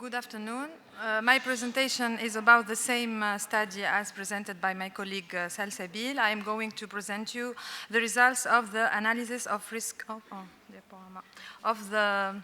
Good afternoon. My presentation is about the same study as presented by my colleague Salsabil. I am going to present you the results of the analysis of risk of the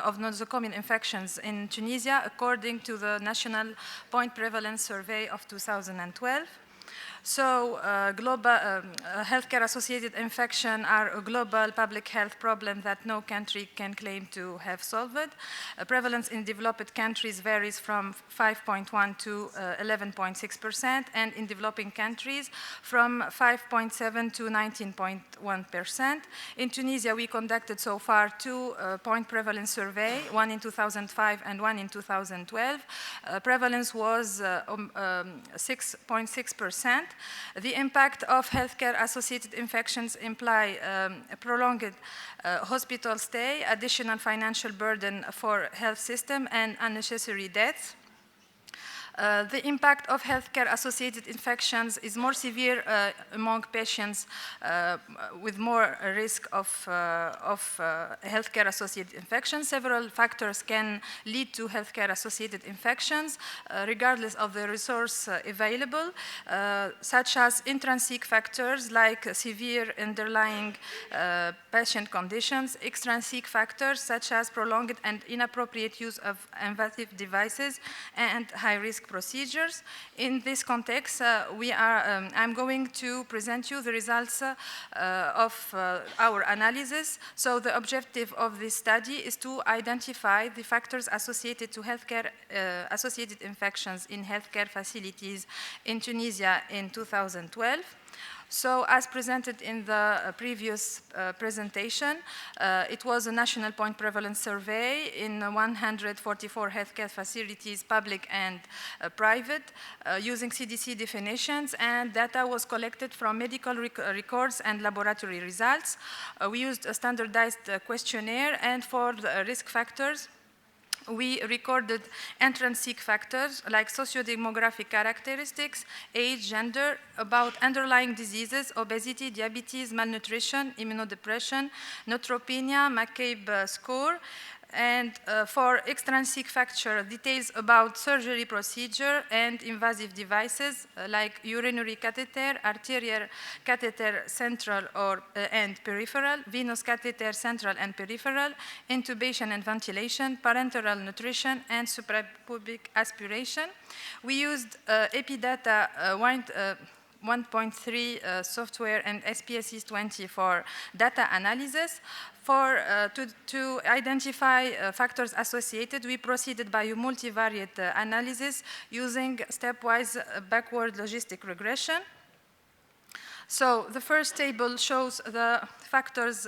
of nosocomial infections in Tunisia according to the National Point Prevalence Survey of 2012. So healthcare-associated infection are a global public health problem that no country can claim to have solved. Prevalence in developed countries varies from 5.1 to 11.6%, and in developing countries from 5.7 to 19.1%. In Tunisia, we conducted so far two point prevalence survey, one in 2005 and one in 2012. Prevalence was 6.6%. The impact of healthcare-associated infections imply a prolonged hospital stay, additional financial burden for health system, and unnecessary deaths. The impact of healthcare-associated infections is more severe among patients with more risk of healthcare-associated infections. Several factors can lead to healthcare-associated infections, regardless of the resource available, such as intrinsic factors like severe underlying patient conditions, extrinsic factors such as prolonged and inappropriate use of invasive devices, and high-risk procedures. In this context, I'm going to present you the results of our analysis. So the objective of this study is to identify the factors associated to healthcare-associated infections in healthcare facilities in Tunisia in 2012. So as presented in the previous presentation, it was a national point prevalence survey in 144 healthcare facilities, public and private, using CDC definitions, and data was collected from medical records and laboratory results. We used a standardized questionnaire, and for the risk factors, we recorded intrinsic factors like socio-demographic characteristics, age, gender, about underlying diseases, obesity, diabetes, malnutrition, immunodepression, neutropenia, McCabe score, and for extrinsic factor, details about surgery procedure and invasive devices like urinary catheter, arterial catheter central and peripheral, venous catheter central and peripheral, intubation and ventilation, parenteral nutrition, and suprapubic aspiration. We used Epidata 1.3 software and SPSS 20 for data analysis. To identify factors associated, we proceeded by a multivariate analysis using stepwise backward logistic regression. So the first table shows the factors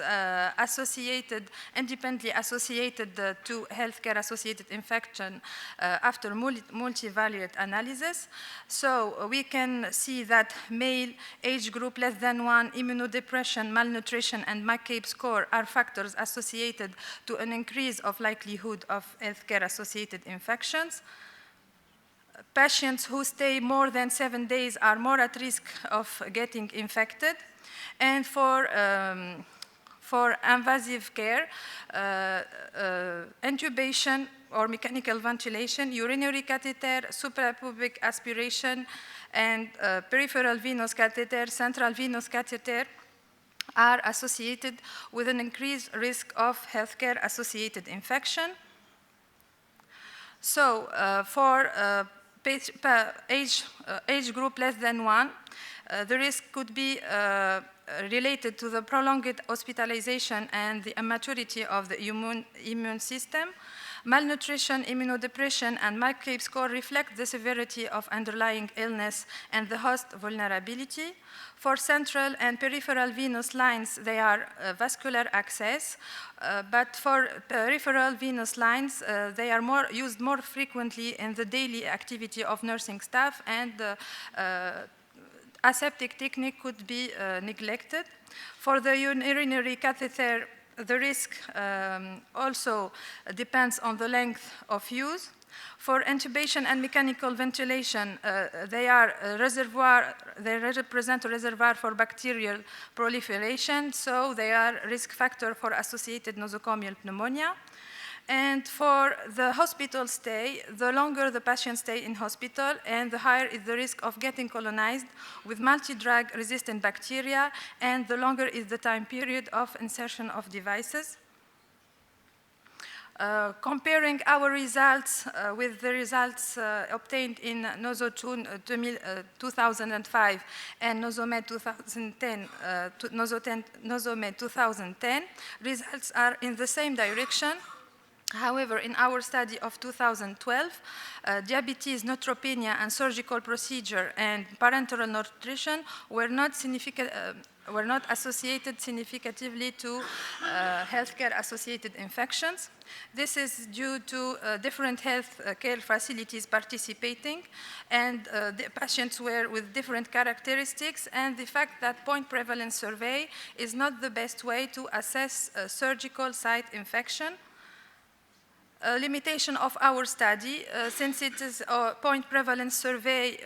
independently associated to healthcare-associated infection after multivariate analysis. So we can see that male, age group less than 1, immunodepression, malnutrition, and McCabe score are factors associated to an increase of likelihood of healthcare-associated infections. Patients who stay more than 7 days are more at risk of getting infected. And for invasive care, intubation or mechanical ventilation, urinary catheter, suprapubic aspiration, and peripheral venous catheter, central venous catheter are associated with an increased risk of healthcare-associated infection. So for age group less than 1, the risk could be related to the prolonged hospitalization and the immaturity of the immune system. Malnutrition, immunodepression, and McCabe score reflect the severity of underlying illness and the host vulnerability. For central and peripheral venous lines, they are vascular access, but for peripheral venous lines, they are used more frequently in the daily activity of nursing staff, and aseptic technique could be neglected. For the urinary catheter, the risk also depends on the length of use. For intubation and mechanical ventilation, they represent a reservoir for bacterial proliferation, so they are risk factor for associated nosocomial pneumonia. And for the hospital stay, the longer the patient stay in hospital and the higher is the risk of getting colonized with multi-drug resistant bacteria, and the longer is the time period of insertion of devices. Comparing our results with the results obtained in NOSO 2005 and NOSOMED 2010, NOSOMED 2010, results are in the same direction. However, in our study of 2012, diabetes, neutropenia, and surgical procedure and parenteral nutrition were not associated significatively to healthcare-associated infections. This is due to different health care facilities participating, and the patients were with different characteristics, and the fact that point prevalence survey is not the best way to assess surgical site infection. Limitation of our study, since it is a point prevalence survey,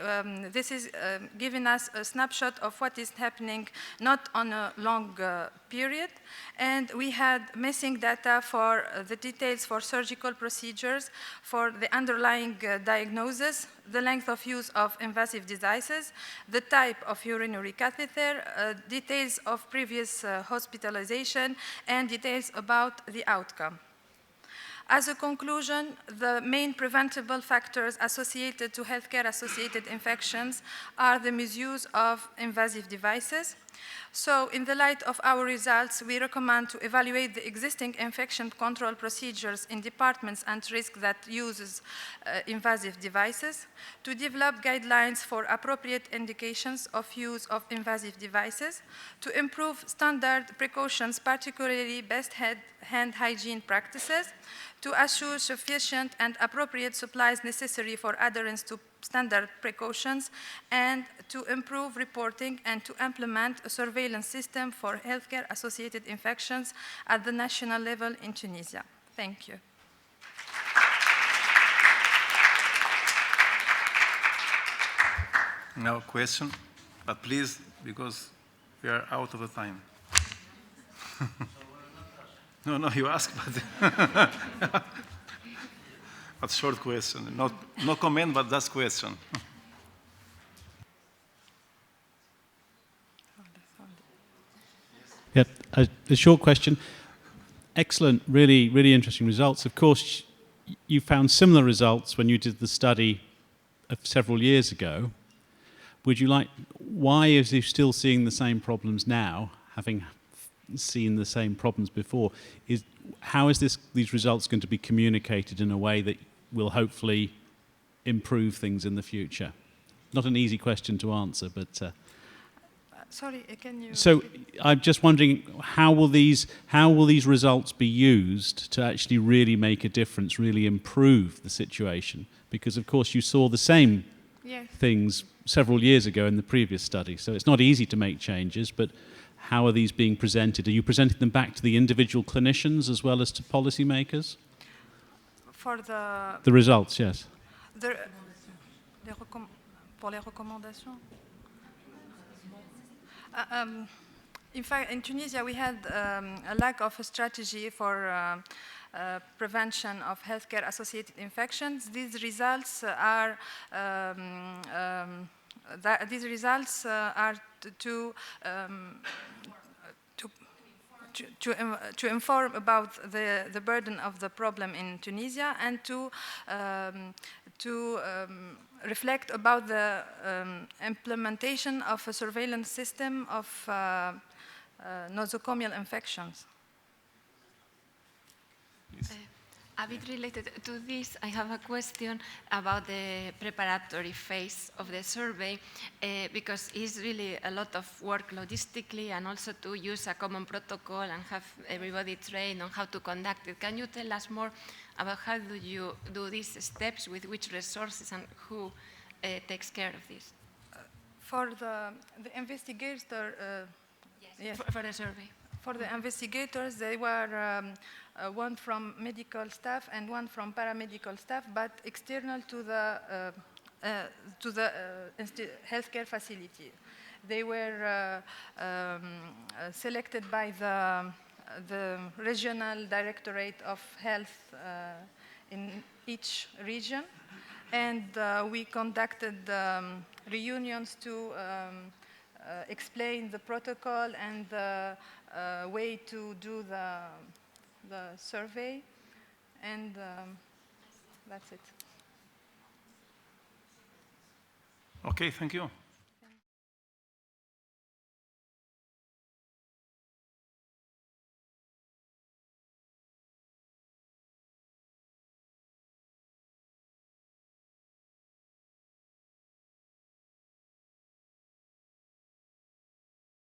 this is giving us a snapshot of what is happening, not on a long period. And we had missing data for the details for surgical procedures, for the underlying diagnosis, the length of use of invasive devices, the type of urinary catheter, details of previous hospitalization, and details about the outcome. As a conclusion, the main preventable factors associated to healthcare-associated infections are the misuse of invasive devices. So, in the light of our results, we recommend to evaluate the existing infection control procedures in departments and risk that uses invasive devices, to develop guidelines for appropriate indications of use of invasive devices, to improve standard precautions, particularly best hand hygiene practices, to assure sufficient and appropriate supplies necessary for adherence to standard precautions, and to improve reporting and to implement a surveillance system for healthcare-associated infections at the national level in Tunisia. Thank you. No question, but please, because we are out of time. No, you ask, but but short question. No comment, but that's question. Yeah, a short question. Excellent, really interesting results. Of course, you found similar results when you did the study of several years ago. Why is you still seeing the same problems now, having seen the same problems before? How is these results going to be communicated in a way that will hopefully improve things in the future? Not an easy question to answer, but sorry, can you? So I'm just wondering, how will these results be used to actually really make a difference, really improve the situation? Because of course you saw the same things several years ago in the previous study, so it's not easy to make changes, but how are these being presented? Are you presenting them back to the individual clinicians as well as to policymakers? For the results, yes. Pour les recommandations? In fact, in Tunisia, we had a lack of a strategy for prevention of healthcare-associated infections. These results are to inform about the burden of the problem in Tunisia, and to reflect about the implementation of a surveillance system of nosocomial infections. A bit related to this, I have a question about the preparatory phase of the survey, because it's really a lot of work logistically, and also to use a common protocol and have everybody trained on how to conduct it. Can you tell us more about how do you do these steps, with which resources, and who takes care of this? For the investigators, yes. For the survey. For the investigators, they were one from medical staff and one from paramedical staff, but external to the healthcare facility. They were selected by the the regional directorate of health in each region. And we conducted reunions to explain the protocol and the way to do the survey. And that's it. Okay, thank you.